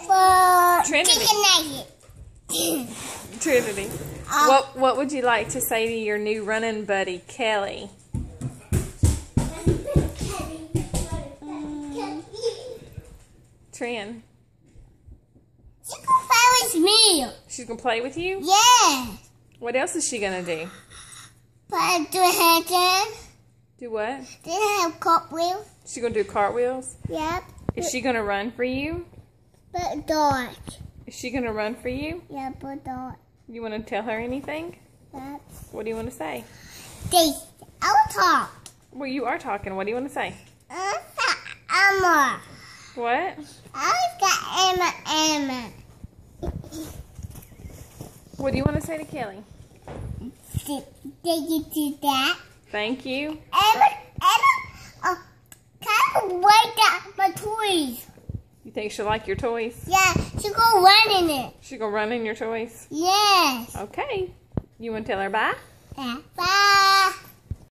For Trinity. chicken nugget. Trinity. What would you like to say to your new running buddy, Kelly? Trin. She can play with me. She's going to play with you? Yeah. What else is she going to do? Play do handstand. Do what? Then have cartwheels. She's going to do cartwheels? Yep. Is she going to run for you? But dark. Is she going to run for you? Yeah, but dark. You want to tell her anything? Yep. What do you want to say? This. I will talk. Well, you are talking. What do you want to say? Emma. What? I got Emma. What do you want to say to Kelly? Did you do that? Thank you. Emma, kind of wake up my toys. You think she'll like your toys? Yeah, she go run in it. She gonna run in your toys? Yes. Okay. You want to tell her bye? Yeah. Bye.